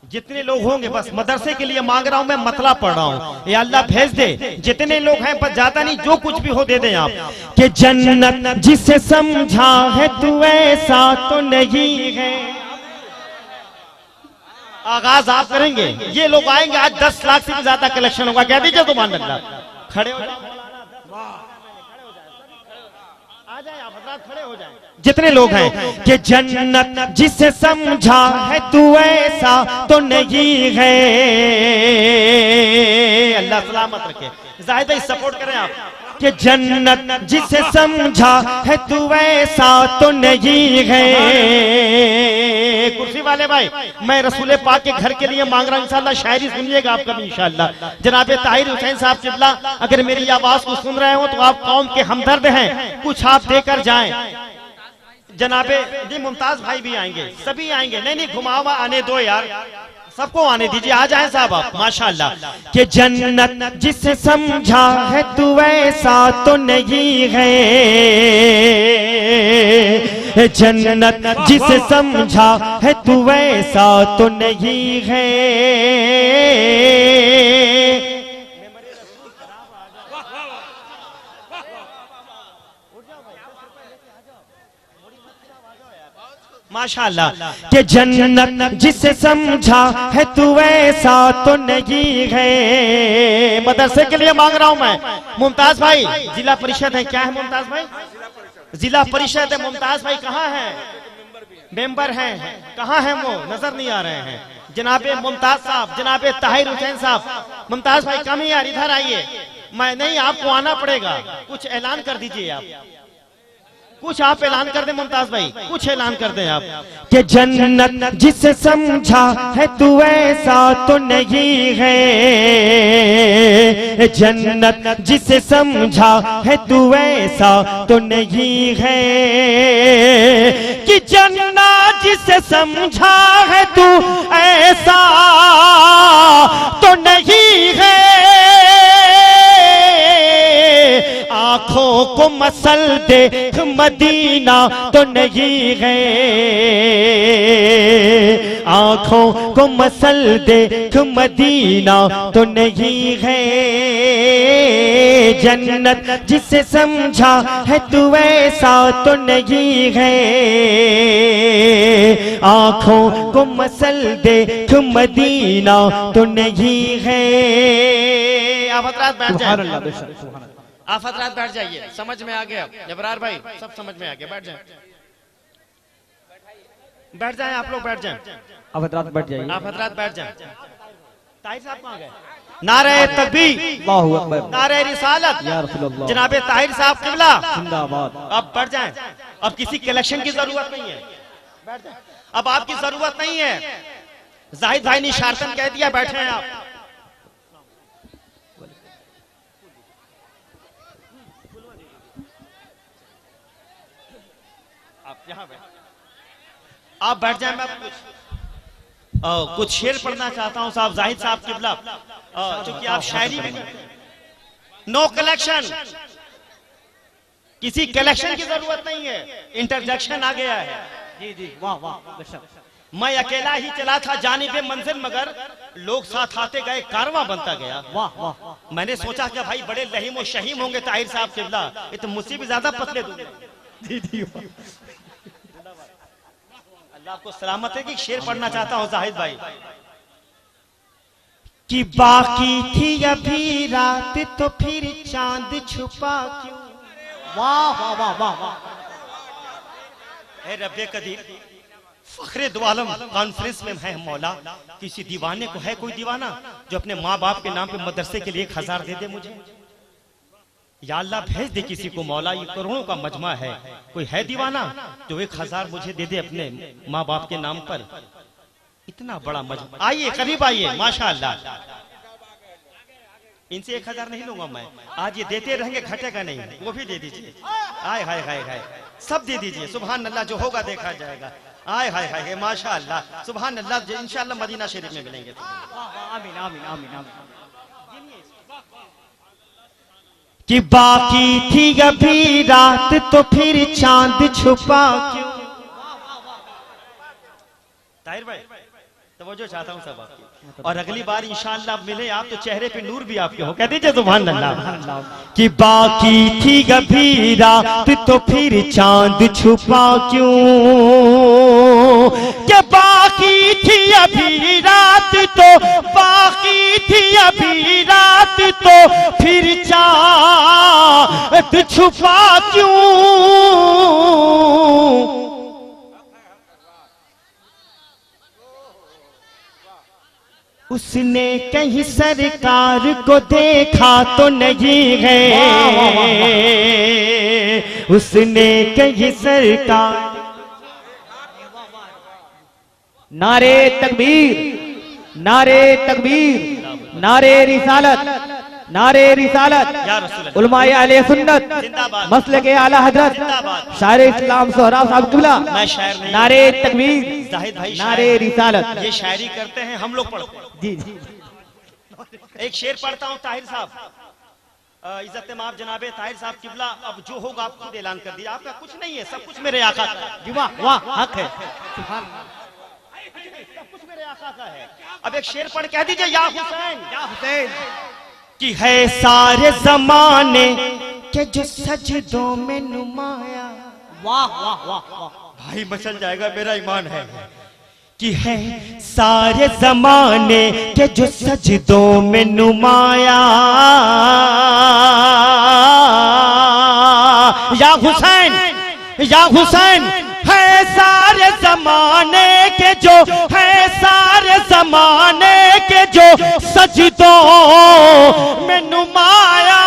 जितने लोग होंगे बस मदरसे के लिए मांग रहा हूं मैं, मतला पढ़ रहा हूं, या अल्लाह भेज दे। जितने लोग हैं बस ज्यादा नहीं, जो कुछ भी हो दे दें आप। कि जन्नत जिसे समझा है तू ऐसा तो नहीं है। आगाज आप करेंगे, ये लोग आएंगे आज 10 लाख से भी ज्यादा कलेक्शन होगा। कह दीजिए सुभान अल्लाह। खड़े हो जाए, आ जाए आप हज़रात, खड़े हो जाए जितने लोग हैं। कि जन्नत जिसे समझा है तू ऐसा तो नहीं है। अल्लाह सलामत रखे, जाहिद भाई सपोर्ट करें आप। कि जन्नत जिसे समझा है तू ऐसा तो नहीं है। कुर्सी वाले भाई, मैं रसूल पाक के घर के लिए मांग रहा हूं, इंशाल्लाह शायरी सुनिएगा आप कभी इंशाल्लाह। जनाब ताहिर हुसैन साहब किबला, अगर मेरी आवाज को सुन रहे हो तो आप कौम के हमदर्द हैं, कुछ आप देकर जाएं। जनाबे जी मुमताज भाई भी आएंगे, सभी आएंगे। नहीं घुमावा आने दो यार, सबको आने दीजिए, आ जाएं साहब आप माशाल्लाह। कि जन्नत जिसे समझा है तू ऐसा तो नहीं है। जन्नत जिसे समझा है तू ऐसा तो नहीं है। माशाल्लाह। कि जन्नत जिसे समझा है तू ऐसा तो नहीं है। मदरसे के लिए मांग रहा हूं मैं। मुमताज भाई जिला परिषद है, क्या है मुमताज भाई? जिला परिषद है। मुमताज भाई कहाँ है? मेंबर हैं, कहाँ हैं वो? नजर नहीं आ रहे हैं। जनाबे मुमताज साहब, जनाबे ताहिर हुसैन साहब। मुमताज भाई कम ही यार, इधर आइए। मैं नहीं, आपको आना पड़ेगा। कुछ ऐलान कर दीजिए आप, कुछ आप ऐलान कर दें मुमताज भाई, कुछ ऐलान कर दें आप। कि जन्नत जिसे समझा है तू ऐसा तो नहीं है। जन्नत जिसे समझा है तू ऐसा तो नहीं है। कि जन्नत जिसे समझा है तू ऐसा तो नहीं है। आंखों को मसल देख मदीना तो नहीं है। आंखों को मसल देख मदीना तो नहीं है। जन्नत जिसे समझा है तू ऐसा तो नहीं है। आंखों को मसल देख मदीना तो नहीं है। आप हज़रात बैठ जाए, आप हज़रात बैठ जाइए। समझ में आ गया जबरार भाई, सब समझ में आ गया। बैठ जाए, बैठ जाए आप लोग, बैठ जाए। आप हज़रात बैठ जाइए, आप हज़रात बैठ जाए। ताहिर साहब कहाँ गए? नारे तकबीर, अल्लाहु अकबर, नारे रिसालत, या रसूलल्लाह। जनाबे ताहिर साहब किबला जिंदाबाद। अब बैठ जाए। अब किसी कलेक्शन की जरूरत नहीं है, बैठ जाए। अब आपकी जरूरत नहीं है। जाहिद भाई ने शार्तन कह दिया, बैठे हैं आप। आप बैठ जाए। मैं कुछ शेर पढ़ना चाहता हूं साहब, जाहिद साहब किबला, क्योंकि आप शायरी में नो कलेक्शन, किसी कलेक्शन की जरूरत नहीं है। इंटरजेक्शन आ गया है। जी जी, वाह वाह। मैं अकेला ही चला था जानिबे मंजिल, मगर लोग साथ आते गए, कारवां बनता गया। वाह वाह। मैंने सोचा कि भाई बड़े लहीम और शहीम होंगे ताहिर साहब किबला, ये तो मुझसे भी ज्यादा पतले दूंगे। जी जी, अल्लाह आपको सलामत है। कि शेर पढ़ना चाहता हूँ जाहिद भाई। कि बाकी थी अभी रात तो फिर चांद छुपा क्यों। वाह वाह वाह वाह वाह। है रब्बे कदीर, फखरे दो आलम कॉन्फ्रेंस में है मौला। किसी दीवाने को है कोई दीवाना जो अपने माँ बाप के नाम पे मदरसे के लिए 1000 दे दे मुझे। या अल्लाह भेज दे किसी को मौला, ये करोड़ों का मजमा है, कोई है दीवाना जो 1000 मुझे दे दे अपने माँ बाप के नाम पर। इतना बड़ा मजमा। आइए करीब आइए, माशाअल्लाह। इनसे 1000 नहीं लूंगा मैं आज, ये देते रहेंगे, घटेगा नहीं। वो भी दे दीजिए। आय हाय हाय हाय, सब दे दीजिए। सुभान अल्लाह, जो होगा देखा जाएगा। आय हाय हाय, माशाअल्लाह, सुभान अल्लाह। इंशाअल्लाह मदीना शरीफ में मिलेंगे। आमीन आमीन आमीन आमीन। कि बाकी थी अभी रात तो फिर चांद छुपा क्यों। ताहिर भाई तवज्जो चाहता हूँ सब आपकी। और अगली बार इंशाअल्लाह मिले आप तो चेहरे पे नूर भी आपके हो। कह दीजिए सुभान अल्लाह। कि बाकी थी गभी रात तो फिर चांद छुपा क्यों, कि बाकी थी अभी रात तो, बाकी थी अभी रात तो फिर चांद छुपा क्यों। उसने कहीं सरकार को देखा तो नहीं है, उसने कहीं सरकार। नारे तकबीर, नारे तकबीर, नारे रिसालत, नारे रिसालत, उलमाए अहले सुन्नत, मसले के आला हजरत शायर इस्लाम सोहराब साहब किबला, मैं शायर नहीं, नारे तकबीर, जाहिद भाई नारे रिसालत। ये शायरी करते हैं, हम लोग पढ़ते हैं। जी जी एक शेर पढ़ता हूँ ताहिर साहब, इज्जत माफ जनाबे ताहिर साहब किबला। अब जो होगा आप खुद ऐलान कर दीजिए, आपका कुछ नहीं है, सब कुछ मेरे आका का है। जी वाह वाह, हक है। सब कुछ मेरे आका का है। अब एक शेर पढ़ कह दीजिए, या हुसैन, या हुसैन। कि है सारे जमाने के जो सजदों में नुमाया। वाह वाह वाह वाह, भाई मचल जाएगा, मेरा ईमान है। कि है सारे जमाने के जो सजदों में नुमाया, या हुसैन, या हुसैन, है सारे जमाने के जो, है सारे जमाने के जो सजदों में नुमाया।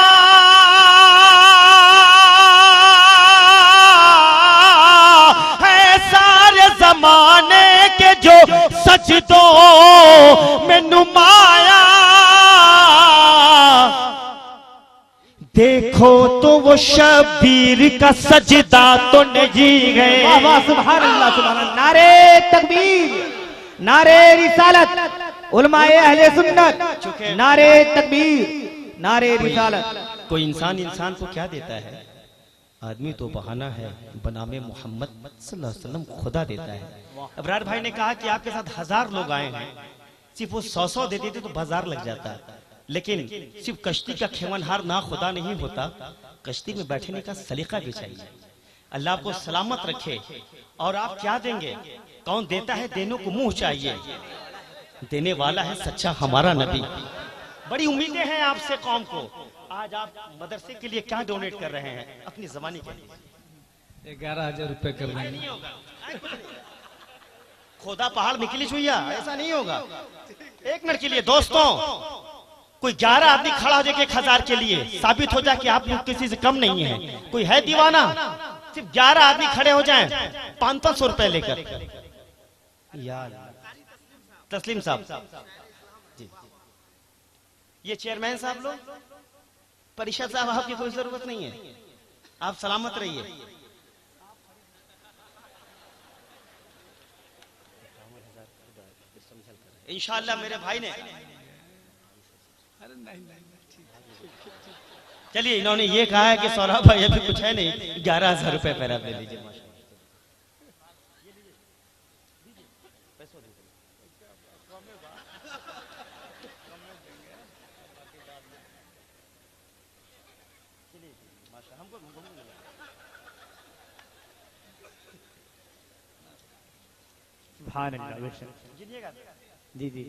है सारे जमाने के जो सजदों में नुमाया। देखो तो वो शबीर का सजदा तो नहीं है। वाह वाह, सुभान अल्लाह, सुभान अल्लाह। नारे तकबीर, नारे रिसालत, उलमाए अहले सुन्नत, नारे तकबीर, नारे रिसालत। कोई इंसान इंसान को क्या देता है? आदमी तो बहाना है, बनामे मोहम्मद सल्लल्लाहु अलैहि वसल्लम खुदा देता है। अबरार भाई ने कहा कि आपके साथ 1000 लोग आए हैं, सिर्फ वो 100 दे देते तो बाजार लग जाता। लेकिन सिर्फ कश्ती का खेवनहार ना खुदा नहीं होता, कश्ती में बैठने का सलीका भी चाहिए। अल्लाह आपको सलामत रखे। और आप क्या देंगे? कौन देता है? देने को मुंह चाहिए। देने वाला है सच्चा हमारा नबी। बड़ी उम्मीदें हैं आपसे कौम को। आज आप मदरसे के लिए क्या डोनेट कर रहे हैं? अपनी जबानी के लिए 11,000 रुपए कर रहे नहीं होगा। खोदा पहाड़ निकली छुइया, ऐसा नहीं होगा। एक मिनट के लिए दोस्तों, कोई 11 आदमी खड़ा हो जाए 1000 के लिए, साबित हो जाए कि आप लोग किसी से कम नहीं है। कोई है दीवाना? सिर्फ 11 आदमी खड़े हो जाएं 500 रुपए लेकर। यार तस्लीम साहब जी, ये चेयरमैन साहब लोग, परिषद साहब, आपकी कोई जरूरत नहीं है, आप सलामत रहिए। इंशाअल्लाह मेरे भाई ने, चलिए इन्होंने ये कहा है कि सौरभ भाई अभी कुछ है नहीं, 11,000 रुपए पहले आप ले लीजिए। सुभान अल्लाह। जी जी।